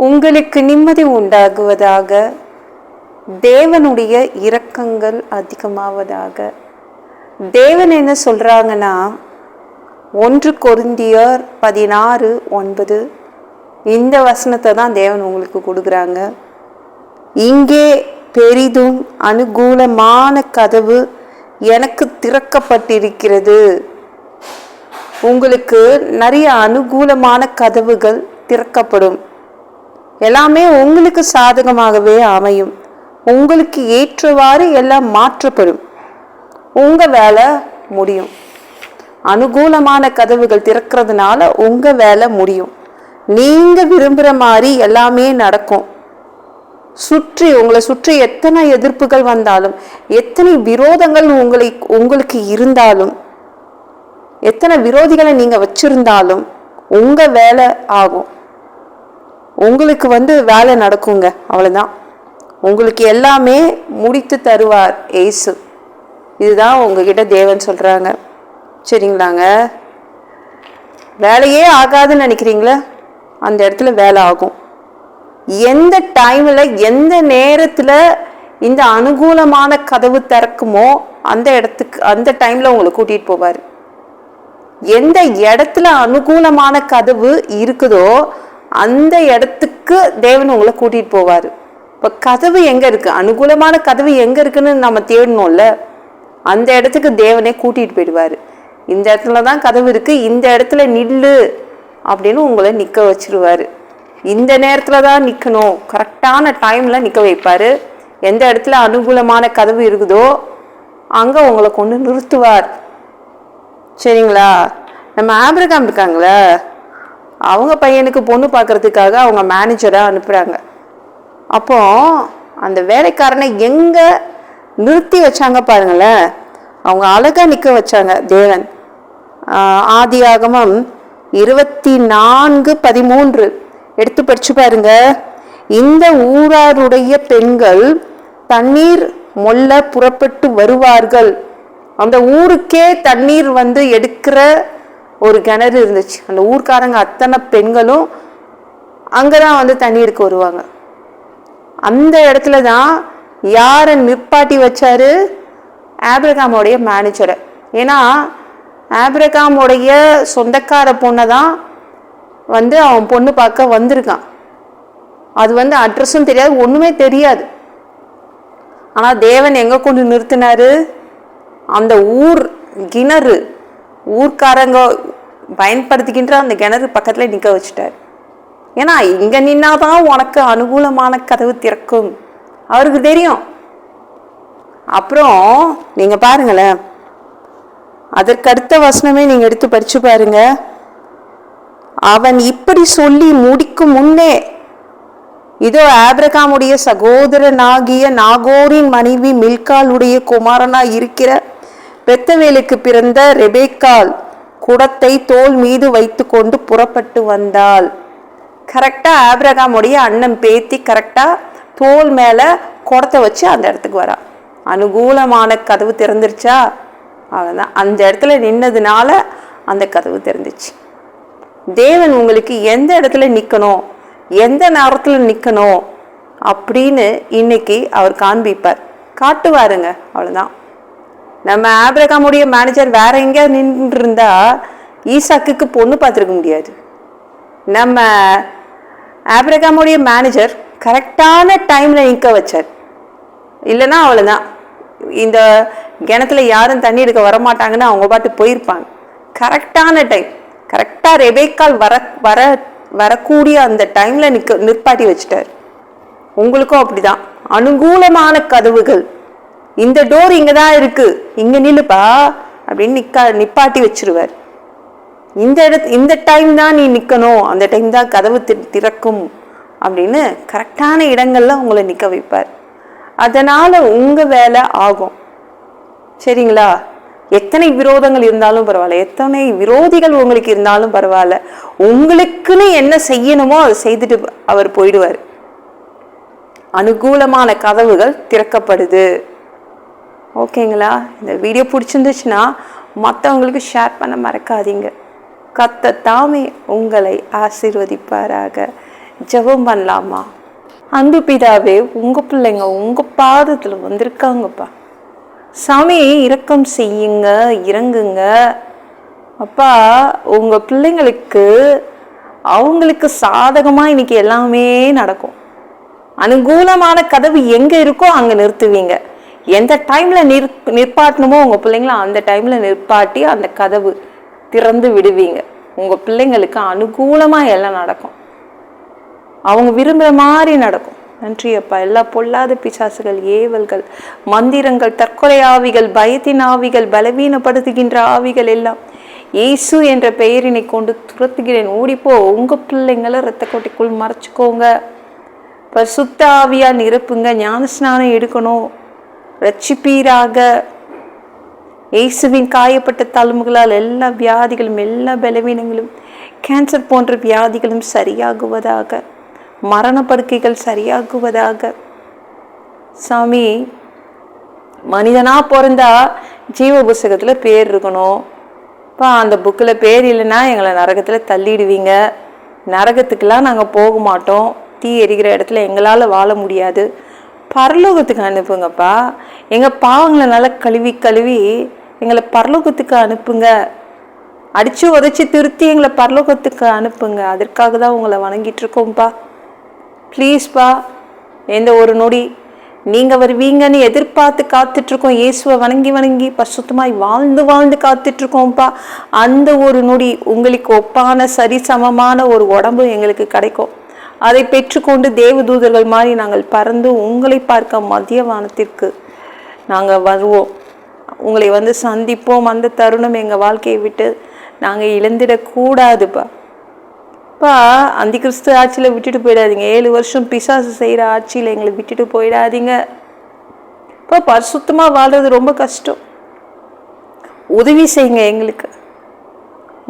உங்களுக்கு நிம்மதி உண்டாகுவதாக. தேவனுடைய இரக்கங்கள் அதிகமாவதாக. தேவன் என்ன சொல்றாங்கன்னா, 1 கொரிந்தியர் 16:9 இந்த வசனத்தை தான் தேவன் உங்களுக்கு கொடுக்குறாங்க. இங்கே பெரிதும் அனுகூலமான கதவு எனக்கு திறக்கப்பட்டிருக்கிறது. உங்களுக்கு நிறைய அனுகூலமான கதவுகள் திறக்கப்படும். எல்லாமே உங்களுக்கு சாதகமாகவே அமையும். உங்களுக்கு ஏற்றவாறு எல்லாம் மாற்றப்படும். உங்க வேலை முடியும். அனுகூலமான கதவுகள் திறக்கிறதுனால உங்க வேலை முடியும். நீங்க விரும்புகிற மாதிரி எல்லாமே நடக்கும். உங்களை சுற்றி எத்தனை எதிர்ப்புகள் வந்தாலும், எத்தனை விரோதங்கள் உங்களுக்கு இருந்தாலும், எத்தனை விரோதிகளை நீங்க வச்சிருந்தாலும் உங்க வேலை ஆகும். உங்களுக்கு வேலை நடக்குங்க. அவ்வளவுதான். உங்களுக்கு எல்லாமே முடித்து தருவார் ஏசு. இதுதான் உங்ககிட்ட தேவன் சொல்றாங்க. சரிங்களாங்க? வேலையே ஆகாதுன்னு நினைக்கிறீங்களா? அந்த இடத்துல வேலை ஆகும். எந்த டைம்ல எந்த நேரத்துல இந்த அனுகூலமான கதவு திறக்குமோ அந்த டைம்ல உங்களை கூட்டிட்டு போவாரு. எந்த இடத்துல அனுகூலமான கதவு இருக்குதோ அந்த இடத்துக்கு தேவன் உங்களை கூட்டிட்டு போவாரு. இப்ப கதவு எங்க இருக்கு, அனுகூலமான கதவு எங்க இருக்குன்னு நம்ம தேடணும்ல. அந்த இடத்துக்கு தேவனே கூட்டிட்டு போயிடுவாரு. இந்த இடத்துலதான் கதவு இருக்கு, இந்த இடத்துல நில்லு அப்படின்னு உங்களை நிக்க வச்சிருவாரு. இந்த நேரத்துல தான் நிக்கணும், கரெக்டான டைம்ல நிக்க வைப்பாரு. எந்த இடத்துல அனுகூலமான கதவு இருக்குதோ அங்க உங்களை கொண்டு நிறுத்துவார். சரிங்களா? நம்ம ஆபிரகாம் இருக்காங்களே, அவங்க பையனுக்கு பொண்ணு பார்க்கறதுக்காக அவங்க மேனேஜரா அனுப்புறாங்க. அப்போ அந்த வேலைக்காரனை எங்க நிறுத்தி வச்சாங்க பாருங்களேன். அவங்க அழகா நிக்க வச்சாங்க தேவன். ஆதியாகமம் 24:13 எடுத்து படிச்சு பாருங்க. இந்த ஊராருடைய பெண்கள் தண்ணீர் மொல்ல புறப்பட்டு வருவார்கள். அந்த ஊருக்கே தண்ணீர் எடுக்கிற ஒரு கிணறு இருந்துச்சு. அந்த ஊர்க்காரங்க அத்தனை பெண்களும் அங்கதான் தண்ணீருக்கு வருவாங்க. அந்த இடத்துல தான் யாரை நிப்பாட்டி வச்சாரு? ஆபிரகாமுடைய மேனேஜரை. ஏன்னா ஆபிரகாமுடைய சொந்தக்கார பொண்ணை தான் அவன் பொண்ணு பார்க்க வந்திருக்கான். அது அட்ரஸும் தெரியாது, ஒண்ணுமே தெரியாது. ஆனா தேவன் எங்க கொண்டு நிறுத்தினாரு? அந்த ஊர் கிணறு, ஊர்க்காரங்க பயன்படுத்திக்கின்ற அந்த கிணறு பக்கத்துல நிக்க வச்சுட்டாரு. ஏன்னா இங்க நின்னாதான் உனக்கு அனுகூலமான கதவு திறக்கும், அவருக்கு தெரியும். அப்புறம் நீங்க பாருங்களேன், அதற்கடுத்த வசனமே நீங்க எடுத்து படிச்சு பாருங்க. அவன் இப்படி சொல்லி முடிக்கும் முன்னே, இதோ ஆபிரகாமுடைய சகோதரனாகிய நாகோரின் மனைவி மில்காளுடைய குமாரனா இருக்கிற பெத்தவேலுக்கு பிறந்த ரெபேக்காள் குடத்தை தோல் மீது வைத்து கொண்டு புறப்பட்டு வந்தாள். கரெக்டா ஆபிரகாமுடைய அண்ணன் பேத்தி கரெக்டா தோல் மேல குடத்தை வச்சு அந்த இடத்துக்கு வரா. அனுகூலமான கதவு திறந்துருச்சா? அவ்வளவுதான். அந்த இடத்துல நின்னதுனால அந்த கதவு திறந்துச்சு. தேவன் உங்களுக்கு எந்த இடத்துல நிக்கணும், எந்த நேரத்துல நிக்கணும் அப்படின்னு இன்னைக்கு அவர் காண்பிப்பார், காட்டுவாருங்க. அவ்வளவுதான். நம்ம ஆபிரகாமுடைய மேனேஜர் வேற எங்க நின்று இருந்தா ஈசாக்குக்கு பொண்ணு பார்த்துருக்க முடியாது. நம்ம ஆபிரகாமுடைய மேனேஜர் கரெக்டான டைம்ல நிக்க வச்சார். இல்லைன்னா அவ்வளவுதான், இந்த கிணத்துல யாரும் தண்ணி எடுக்க வரமாட்டாங்கன்னு அவங்க பாட்டு போயிருப்பாங்க. கரெக்டான டைம், கரெக்டா ரெபேக்காள் வரக்கூடிய அந்த டைம்ல நிற்பாட்டி வச்சுட்டார். உங்களுக்கும் அப்படிதான். அனுகூலமான கதவுகள், இந்த டோர் இங்கதான் இருக்கு, இங்க நில்லுப்பா அப்படின்னு நிப்பாட்டி வச்சிருவார். இந்த டைம் தான் நீ நிக்கணும், அந்த டைம் தான் கதவு திறக்கும் அப்படின்னு கரெக்டான இடங்கள்ல உங்களை நிக்க வைப்பார். அதனால உங்க வேலை ஆகும். சரிங்களா? எத்தனை விரோதங்கள் இருந்தாலும் பரவாயில்ல, எத்தனை விரோதிகள் உங்களுக்கு இருந்தாலும் பரவாயில்ல, உங்களுக்குன்னு என்ன செய்யணுமோ அதை செய்துட்டு அவர் போயிடுவார். அனுகூலமான கதவுகள் திறக்கப்படுது. ஓகேங்களா? இந்த வீடியோ பிடிச்சிருந்துச்சுன்னா மற்றவங்களுக்கு ஷேர் பண்ண மறக்காதீங்க. கர்த்தர் தாமே உங்களை ஆசீர்வதிப்பாராக. ஜெபம் பண்ணலாமா? அன்பு பிதாவே, உங்க பிள்ளைங்க உங்க பாதத்துல வந்திருக்காங்கப்பா. சாமி, இரக்கம் செய்யுங்க, இறங்குங்க அப்பா. உங்க பிள்ளைங்களுக்கு அவங்களுக்கு சாதகமா இன்னைக்கு எல்லாமே நடக்கும். அனுகூலமான கதவு எங்க இருக்கோ அங்க நிறுத்துவீங்க. எந்த டைம்ல நிற்பாட்டணுமோ உங்க பிள்ளைங்கள அந்த டைம்ல நிற்பாட்டி அந்த கதவு திறந்து விடுவீங்க. உங்க பிள்ளைங்களுக்கு அனுகூலமா எல்லாம் நடக்கும். அவங்க விரும்புகிற மாதிரி நடக்கும். நன்றி அப்பா. எல்லா பொல்லாத பிசாசுகள், ஏவல்கள், மந்திரங்கள், தற்கொலை ஆவிகள், பயத்தின் ஆவிகள், பலவீனப்படுத்துகின்ற ஆவிகள் எல்லாம் இயேசு என்ற பெயரினை கொண்டு துரத்துகிறேன். ஓடிப்போ. உங்க பிள்ளைங்களை இரத்த கோட்டைக்குள் மறைச்சுக்கோங்க. பரிசுத்த ஆவியா நிரப்புங்க. ஞானஸ்நானம் எடுக்கணும். ரட்சிப்பீராக. இயேசுவின் காயப்பட்ட தழும்புகளால் எல்லா வியாதிகளும், எல்லா பலவீனங்களும், கேன்சர் போன்ற வியாதிகளும் சரியாகுவதாக. மரண படுக்கைகள் சரியாகுவதாக. சாமி, மனிதனா பிறந்தா ஜீவ புஸ்தகத்துல பேர் இருக்கணும். அந்த புக்கில் பேர் இல்லைன்னா எங்களை நரகத்தில் தள்ளிடுவீங்க. நரகத்துக்கெல்லாம் நாங்கள் போக மாட்டோம். தீ எரிகிற இடத்துல எங்களால் வாழ முடியாது. பரலோகத்துக்கு அனுப்புங்கப்பா. எங்கள் பாவங்களை நல்லா கழுவி கழுவி எங்களை பரலோகத்துக்கு அனுப்புங்க. அடித்து உதச்சி திருத்தி எங்களை பரலோகத்துக்கு அனுப்புங்க. அதற்காக தான் உங்களை வணங்கிட்டு இருக்கோம்ப்பா. ப்ளீஸ்ப்பா. எந்த ஒரு நொடி நீங்கள் வருவீங்கன்னு எதிர்பார்த்து காத்துட்ருக்கோம். இயேசுவை வணங்கி வணங்கி பசுத்தமாய் வாழ்ந்து வாழ்ந்து காத்துட்ருக்கோம்ப்பா. அந்த ஒரு நொடி உங்களுக்கு ஒப்பான சரிசமமான ஒரு உடம்பு எங்களுக்கு கிடைக்கும். அதை பெற்றுக்கொண்டு தேவதூதர்கள் மாதிரி நாங்கள் பறந்து உங்களை பார்க்க மத்திய வானத்திற்கு நாங்கள் வருவோம். உங்களை வந்து சந்திப்போம். அந்த தருணம் எங்கள் வாழ்க்கையை விட்டு நாங்கள் இழந்துடக்கூடாதுப்பா. அந்த கிறிஸ்து ஆட்சியில் விட்டுட்டு போயிடாதீங்க. 7 வருஷம் பிசாசு செய்கிற ஆட்சியில் எங்களை விட்டுட்டு போயிடாதீங்க. பரிசுத்தமாக வாழ்றது ரொம்ப கஷ்டம். உதவி செய்யுங்க எங்களுக்கு.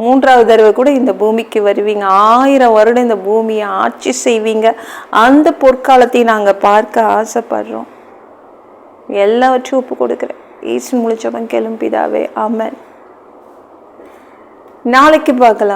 3வது தடவை கூட இந்த பூமிக்கு வருவீங்க. 1000 வருடம் இந்த பூமியை ஆட்சி செய்வீங்க. அந்த பொற்காலத்தை நாங்கள் பார்க்க ஆசைப்படுறோம். எல்லாவற்றையும் ஒப்பு கொடுக்குறேன். இயேசு மூலம் ஜெபம் கேளும் பிதாவே. ஆமென். நாளைக்கு பார்க்கலாம்.